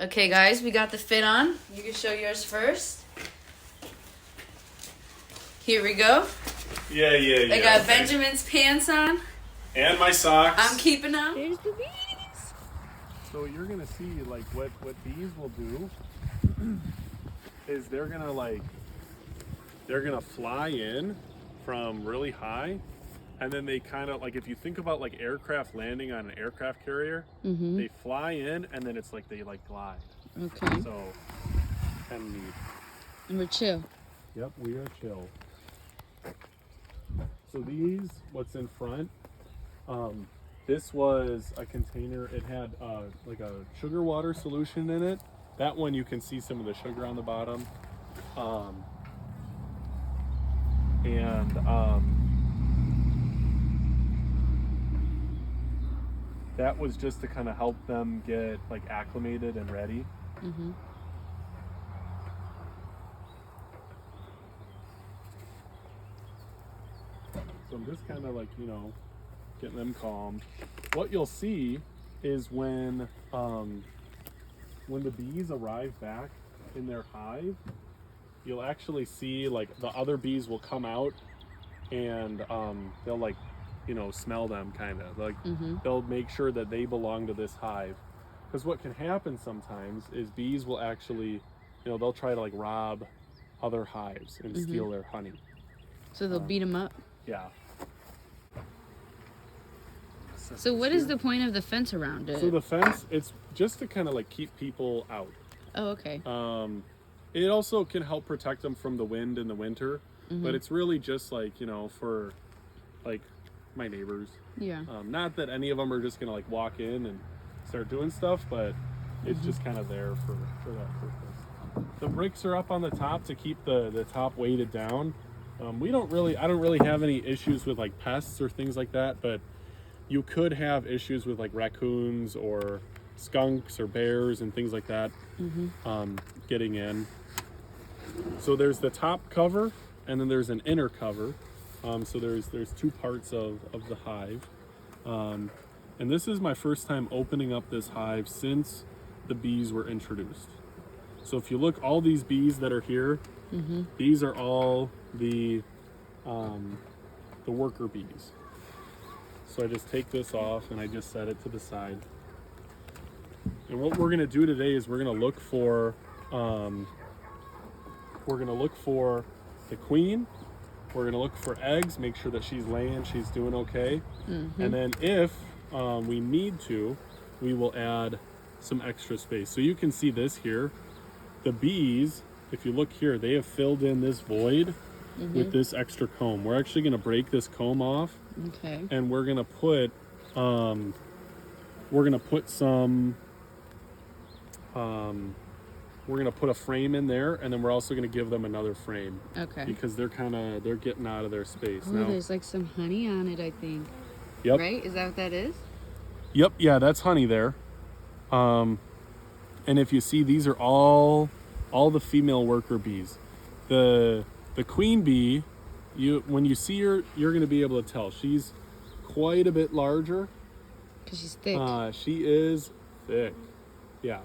Okay, guys, we got the fit on. You can show yours first. Here we go. Yeah. I got Benjamin's pants on. And my socks. I'm keeping them. There's the bees. So you're gonna see like what bees will do is they're gonna fly in from really high, and then they kind of like, if you think about like aircraft landing on an aircraft carrier, they fly in and then it's like they like glide. Okay. So kind of neat. And we're chill. Yep, we are chill. So these, what's in front, this was a container. It had like a sugar water solution in it. That one you can see some of the sugar on the bottom. That was just to kind of help them get like acclimated and ready. So I'm just kind of like, getting them calmed. What you'll see is when the bees arrive back in their hive, you'll actually see like the other bees will come out and they'll like, smell them kind of like they'll make sure that they belong to this hive. Because what can happen sometimes is bees will actually, they'll try to like rob other hives and steal their honey. So they'll beat them up? Yeah. So what is the point of the fence around it? So the fence, it's just to kind of like keep people out. Oh, okay. It also can help protect them from the wind in the winter, but it's really just like, for like my neighbors. Yeah. Not that any of them are just gonna like walk in and start doing stuff, but it's just kind of there for that purpose. The bricks are up on the top to keep the top weighted down. I don't really have any issues with like pests or things like that, but you could have issues with like raccoons or skunks or bears and things like that getting in. So there's the top cover and then there's an inner cover. So there's two parts of the hive. And this is my first time opening up this hive since the bees were introduced. So if you look, all these bees that are here, these are all the worker bees. So I just take this off and I just set it to the side. And what we're gonna do today is we're gonna look for the queen. We're gonna look for eggs, make sure that she's laying, she's doing okay. And then if we need to, we will add some extra space. So you can see this here. The bees, if you look here, they have filled in this void with this extra comb. We're actually gonna break this comb off. Okay. And we're gonna put some we're gonna put a frame in there, and then we're also gonna give them another frame. Okay. Because they're getting out of their space Oh, now. there's like some honey on it, I think. Yep. Right? Is that what that is? Yep. Yeah, that's honey there. And if you see, these are all the female worker bees. The queen bee, when you see her, you're gonna be able to tell she's quite a bit larger. Because she's thick. She is thick. Yeah.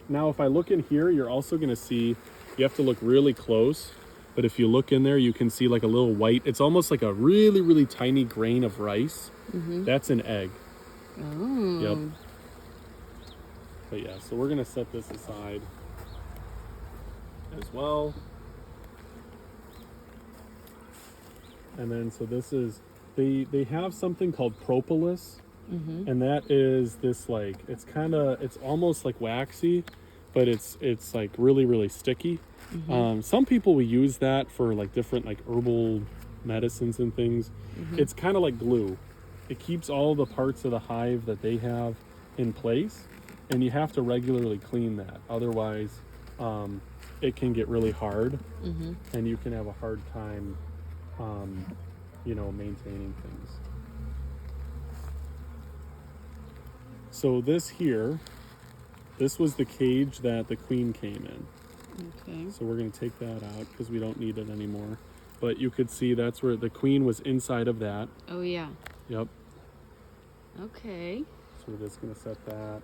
Now, if I look in here, you're also going to see, you have to look really close, but if you look in there, you can see like a little white, it's almost like a really, really tiny grain of rice. That's an egg. Oh. Yep. But yeah, so we're going to set this aside as well. And then, so this is, they have something called propolis. And that is this like, it's almost like waxy, but it's like really, really sticky. Some people will use that for like different like herbal medicines and things. It's kind of like glue. It keeps all the parts of the hive that they have in place, and you have to regularly clean that. Otherwise, it can get really hard, and you can have a hard time, maintaining things. So this was the cage that the queen came in. Okay. So we're going to take that out because we don't need it anymore. But you could see that's where the queen was inside of that. Oh, yeah. Yep. Okay. So we're just going to set that.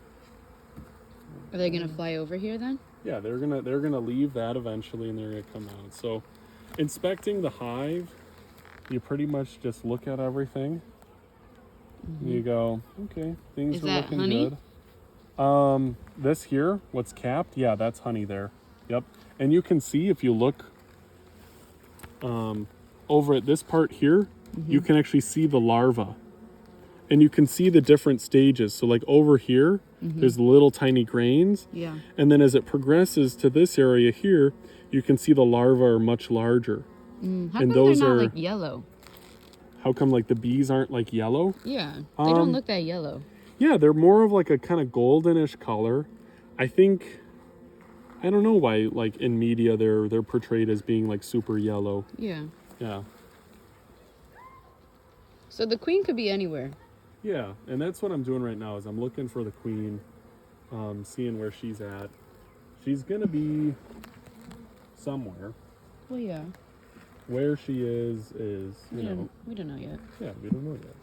Are they gonna fly over here then? Yeah, they're gonna leave that eventually, and they're gonna come out. So, inspecting the hive, you pretty much just look at everything. And you go, okay, things Is are that looking honey? good. This here, what's capped, yeah, that's honey there. Yep. And you can see if you look over at this part here, you can actually see the larva. And you can see the different stages. So like over here, there's little tiny grains. Yeah. And then as it progresses to this area here, you can see the larvae are much larger. How And come those they're not are- like yellow? How come like the bees aren't like yellow? Yeah, they don't look that yellow. Yeah, they're more of like a kind of goldenish color. I think, I don't know why like in media they're portrayed as being like super yellow. Yeah. Yeah. So the queen could be anywhere. Yeah, and that's what I'm doing right now is I'm looking for the queen, seeing where she's at. She's gonna be somewhere. Well, yeah. Where she is you know. We don't know yet. Yeah, we don't know yet.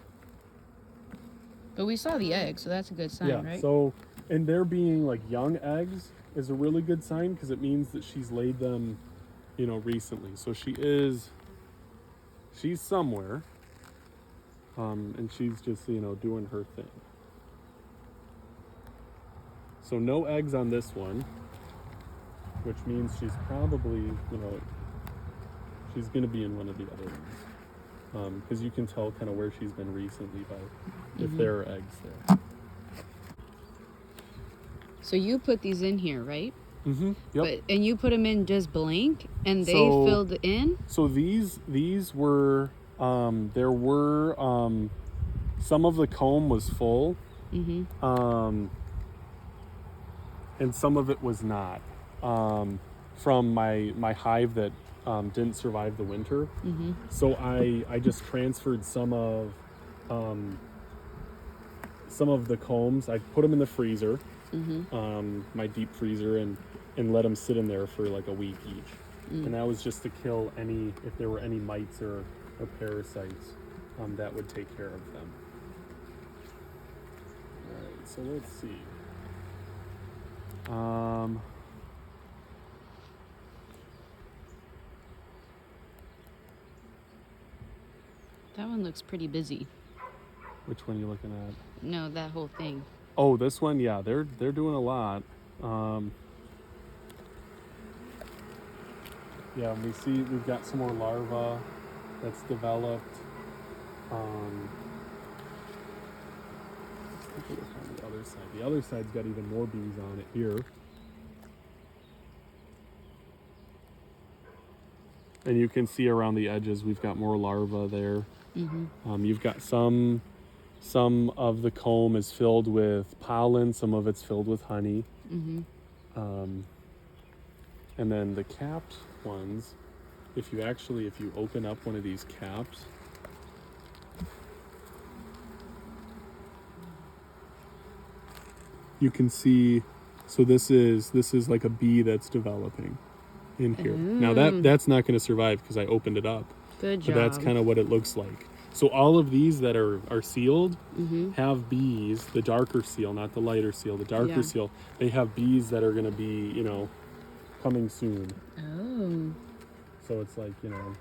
But we saw the egg, so that's a good sign, Yeah, right? so, and there being like young eggs is a really good sign because it means that she's laid them, you know, recently. So she's somewhere, and she's just, you know, doing her thing. So no eggs on this one, which means she's probably, you know, she's going to be in one of the other ones. Because you can tell kind of where she's been recently by if there are eggs there. So you put these in here, right? Mm-hmm. Yep. But and you put them in just blank, and they So- filled in. So these were there were some of the comb was full, and some of it was not, from my hive that didn't survive the winter. So I just transferred some of the combs. I put them in the freezer, my deep freezer, and let them sit in there for like a week each. And that was just to kill if there were any mites or parasites, that would take care of them. All right, so let's see. That one looks pretty busy. Which one are you looking at? No, that whole thing. Oh, this one, yeah, they're doing a lot. Yeah, and we see we've got some more larvae that's developed. Let's take a look on the other side. The other side's got even more bees on it here. And you can see around the edges we've got more larvae there. You've got some of the comb is filled with pollen, some of it's filled with honey. And then the capped ones, if you open up one of these caps, you can see, so this is like a bee that's developing in here. Now that's not going to survive because I opened it up. Good job. But that's kind of what it looks like. So all of these that are sealed have bees, the darker seal, not the lighter seal, the darker seal, they have bees that are going to be, you know, coming soon. Oh. So it's like, you know,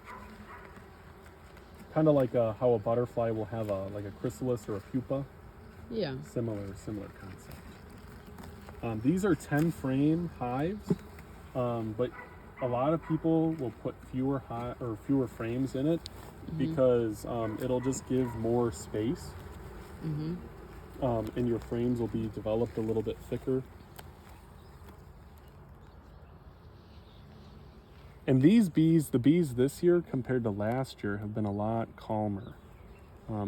kind of like how a butterfly will have like a chrysalis or a pupa. Yeah. Similar concept. These are 10 frame hives, but a lot of people will put fewer frames in it because it'll just give more space, and your frames will be developed a little bit thicker. And these bees, the bees this year compared to last year, have been a lot calmer.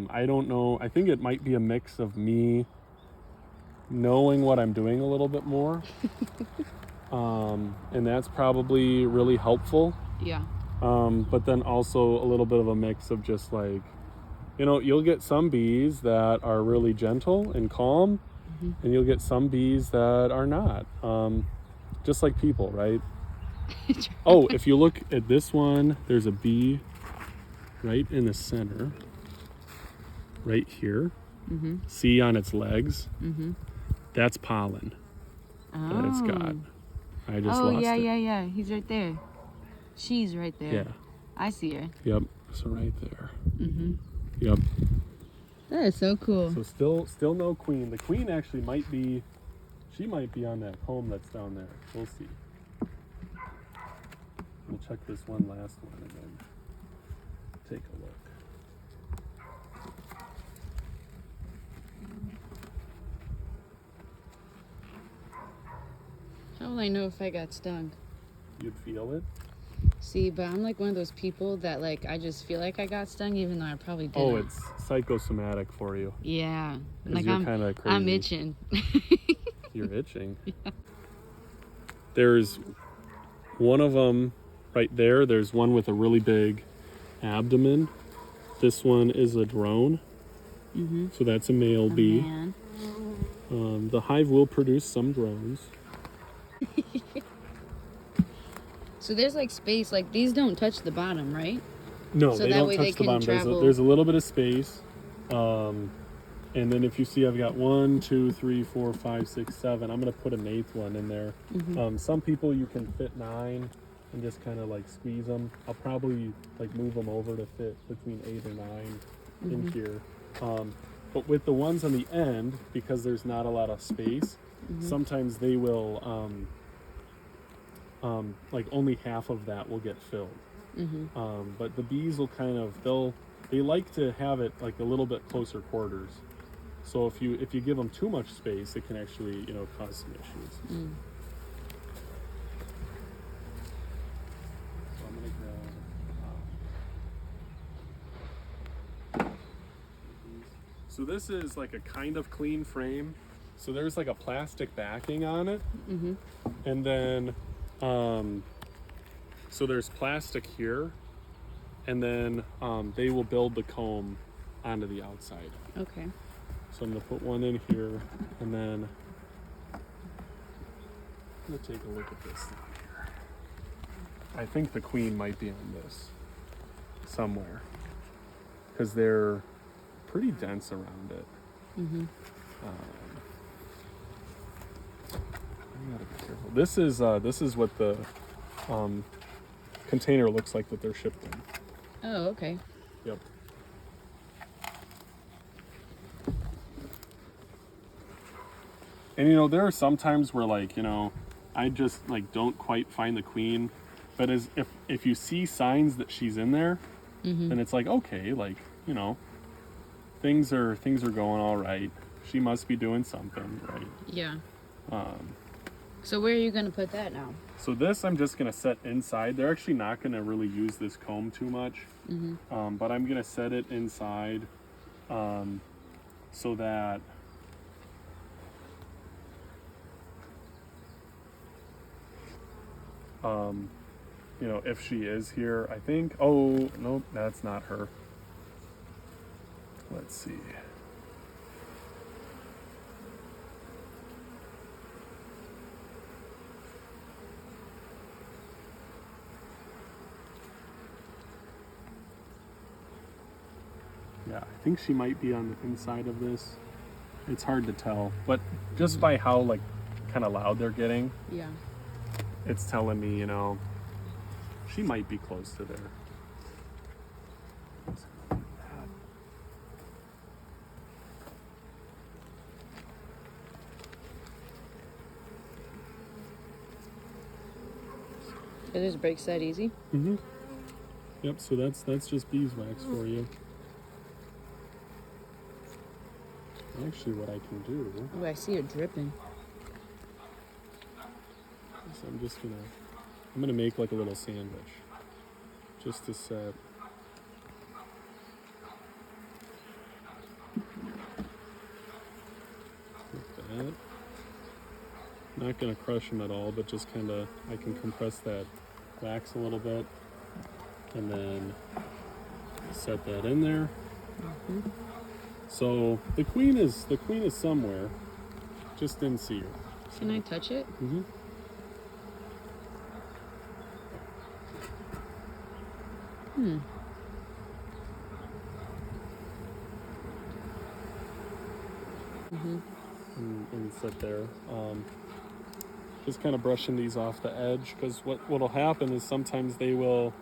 I don't know. I think it might be a mix of me knowing what I'm doing a little bit more. And that's probably really helpful. Yeah. But then also a little bit of a mix of just like, you know, you'll get some bees that are really gentle and calm, and you'll get some bees that are not. Just like people, right? Oh, if you look at this one, there's a bee right in the center, right here. See on its legs? That's pollen. that it's got. I just Oh, lost yeah, it. yeah. He's right there. She's right there. Yeah. I see her. Yep. So right there. Mm-hmm. Yep. That is so cool. So still no queen. The queen actually might be. She might be on that comb that's down there. We'll see. We'll check this one last one and then take a look. How will I know if I got stung? You'd feel it? See, but I'm like one of those people that like I just feel like I got stung even though I probably didn't. Oh, it's psychosomatic for you. Yeah. 'Cause Like you're kind of crazy. I'm itching. You're itching. Yeah. There's one of them right there. There's one with a really big abdomen. This one is a drone. Mm-hmm. So that's a male bee. Man. The hive will produce some drones. So there's like space, like these don't touch the bottom, right? No, So they that don't way touch they the can bottom. travel. There's a little bit of space. And then if you see, I've got 1, 2, 3, 4, 5, 6, 7. I'm going to put an 8th one in there. Mm-hmm. Some people you can fit 9 and just kind of like squeeze them. I'll probably like move them over to fit between 8 or 9 in here. But with the ones on the end, because there's not a lot of space, sometimes they will, like only half of that will get filled. But the bees will kind of, they like to have it like a little bit closer quarters. So if you give them too much space, it can actually, cause some issues. So I'm gonna grab. So this is like a kind of clean frame. So there's like a plastic backing on it, and then so there's plastic here, and then they will build the comb onto the outside. Okay. So I'm gonna put one in here, and then I'm gonna take a look at this thing here. I think the queen might be on this somewhere, because they're pretty dense around it. I gotta be careful. This is what the container looks like that they're shipped in. Oh, okay. Yep. And there are some times where I just don't quite find the queen, but if you see signs that she's in there, then it's like, okay, things are going all right. She must be doing something right. Yeah. So where are you gonna put that now? So this I'm just gonna set inside. They're actually not gonna really use this comb too much, but I'm gonna set it inside, so that if she is here, I think. Oh no, that's not her. Let's see. Yeah, I think she might be on the inside of this. It's hard to tell, but just by how kind of loud they're getting, Yeah. it's telling me, she might be close to there. It just breaks that easy. Yep, so that's just beeswax for you. Actually, what I can do Oh, I see it dripping. is I'm gonna make like a little sandwich, just to set. Like that. Not gonna crush them at all, but just kind of, I can compress that wax a little bit, and then set that in there. So the queen is somewhere. Just didn't see her. Can I touch it? And sit there. Just kind of brushing these off the edge, because what'll happen is sometimes they will,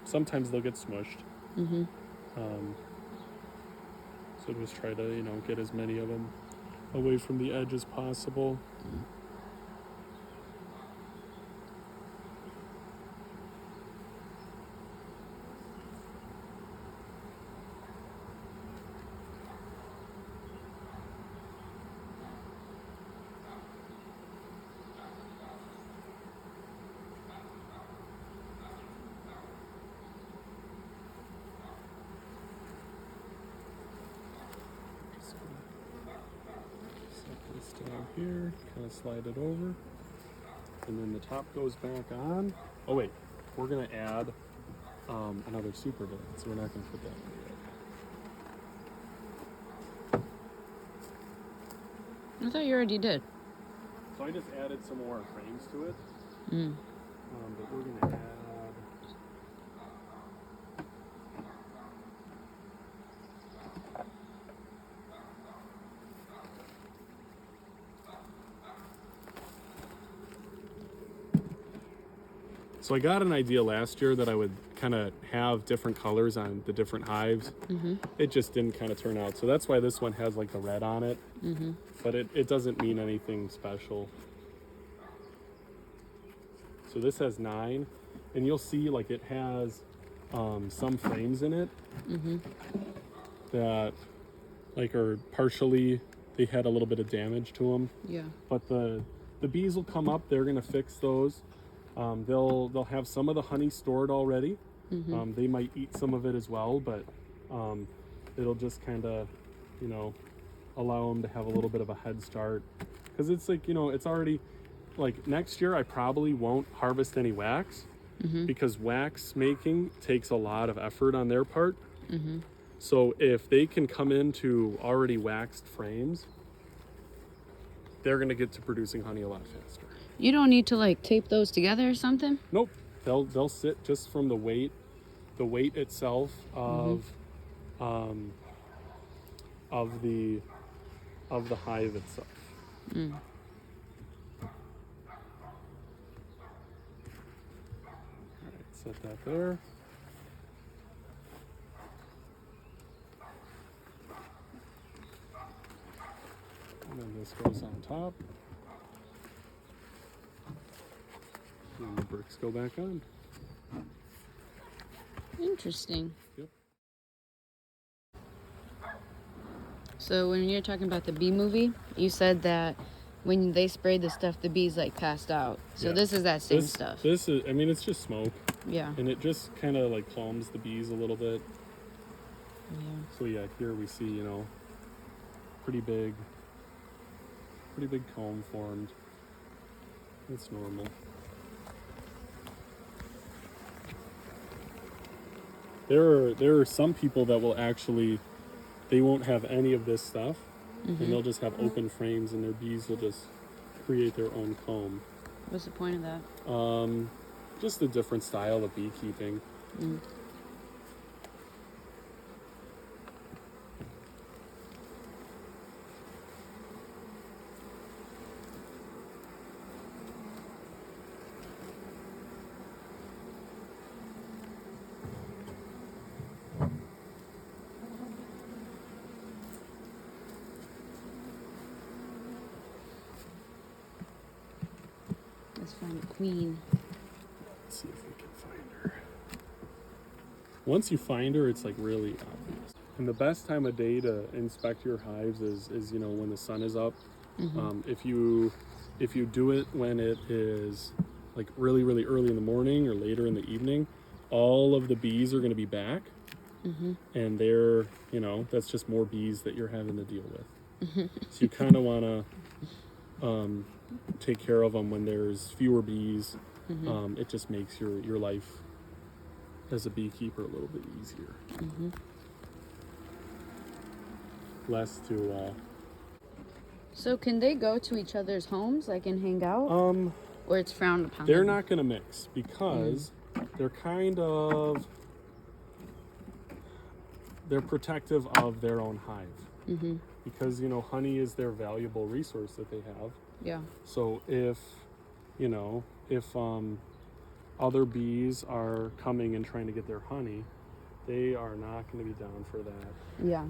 sometimes they'll get smushed. So just try to, get as many of them away from the edge as possible. Down here, kind of slide it over, and then the top goes back on. Oh wait, we're gonna add another super bit, so we're not gonna put that in yet. I thought you already did. So I just added some more frames to it, but we're gonna add. So I got an idea last year that I would kind of have different colors on the different hives. It just didn't kind of turn out. So that's why this one has like the red on it. But it doesn't mean anything special. So this has 9. And you'll see like it has some frames in it that like are partially, they had a little bit of damage to them. Yeah. But the bees will come up, they're gonna fix those. They'll have some of the honey stored already. They might eat some of it as well, but it'll just kind of, allow them to have a little bit of a head start. Because it's like, it's already, like next year I probably won't harvest any wax because wax making takes a lot of effort on their part. So if they can come into already waxed frames, they're gonna get to producing honey a lot faster. You don't need to like tape those together or something? Nope. They'll sit just from the weight itself of the hive itself. All right, set that there. And then this goes on top. And the bricks go back on. Interesting. Yep. So when you're talking about the bee movie, you said that when they sprayed the stuff, the bees like passed out. So Yeah. this is that same stuff. This is, it's just smoke. Yeah. And it just kind of like calms the bees a little bit. Yeah. So yeah, here we see, pretty big comb formed. That's normal. There are some people that will actually, they won't have any of this stuff, and they'll just have open frames, and their bees will just create their own comb. What's the point of that? Just a different style of beekeeping. Let's find a queen. Let's see if we can find her. Once you find her, it's like really obvious. And the best time of day to inspect your hives is when the sun is up. If you do it when it is like really, really early in the morning or later in the evening, all of the bees are going to be back. And they're, that's just more bees that you're having to deal with. So you kind of want to take care of them when there's fewer bees. It just makes your life as a beekeeper a little bit easier. Less to So can they go to each other's homes like and hang out? Or it's frowned upon? they're not going to mix because they're they're protective of their own hive. because you know honey is their valuable resource that they have. Yeah. So if other bees are coming and trying to get their honey, they are not going to be down for that. Yeah.